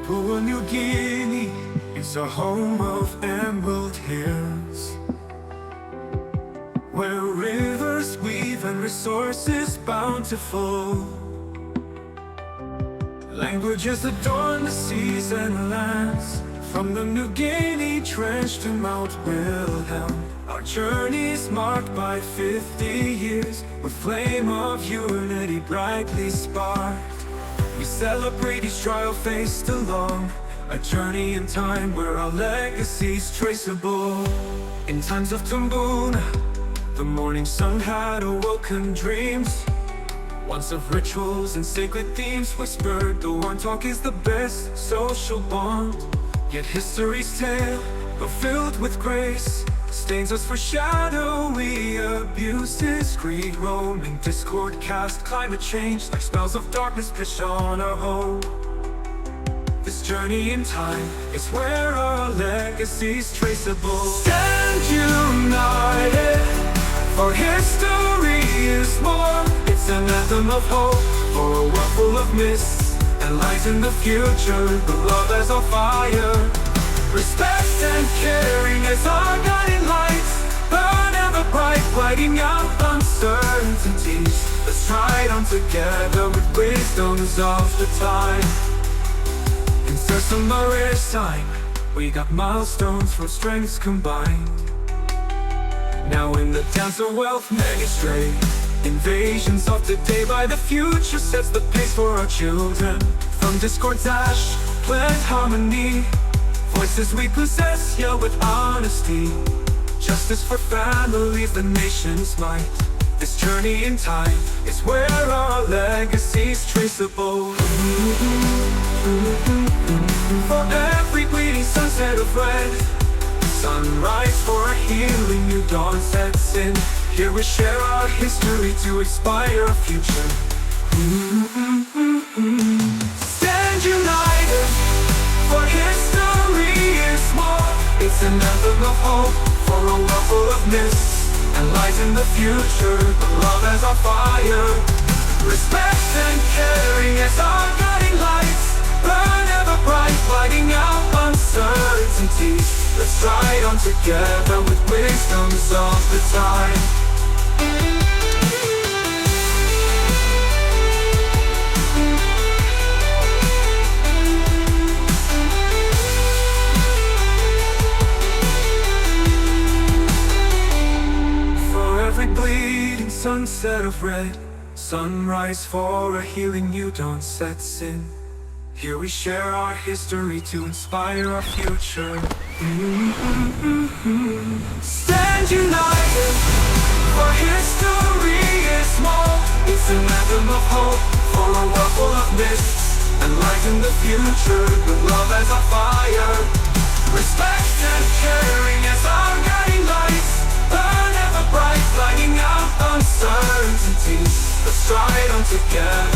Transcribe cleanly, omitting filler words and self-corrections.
Papua New Guinea is a home of emerald hills, where rivers weave and resources bountiful. Languages adorn the seas and lands, from the New Guinea Trench to Mount Wilhelm. Our journey is marked by 50 years, with flame of unity brightly sparked. We celebrate each trial faced along, a journey in time where our legacy's traceable. In times of Tumbuna, the morning sun had awoken dreams, once of rituals and sacred themes whispered. The Wantok is the best social bond, yet history's tale, but filled with grace, stains us for shadowy abuses. Greed, roaming, discord cast climate change like spells of darkness pitched on our home. This journey in time is where our legacy's traceable. Stand united, for history is more. It's an anthem of hope for a world full of mists and light in the future. The love as our fire, respect and caring as our guiding lights, burn ever bright, lighting out uncertainties. Let's ride on together with wisdoms of the time. In search of a rare sign, we got milestones from strengths combined. Now in the dance of wealth magistrate, invasions of today by the future sets the pace for our children. From discord's ash, plant harmony, voices we possess yell with honesty. Justice for families, the nation's might. This journey in time is where our legacy's traceable. For every bleeding sunset of red, sunrise for a healing new dawn sets in. Here we share our history to inspire our future. Stand united, for history is more. It's an anthem of hope for a world full of mists and light in the future. Love as our fire, respect and caring as our guiding lights, burn ever bright, lighting out uncertainties. Let's ride on together with wisdoms of the time. For every bleeding sunset of red, sunrise for a healing new dawn sets in. Here we share our history to inspire our future. Stand united, for history is more. It's an anthem of hope for a world full of mists and light in the future. With love as our fire, respect and caring as our guiding lights, burn ever bright, lighting out uncertainties. Let's ride on together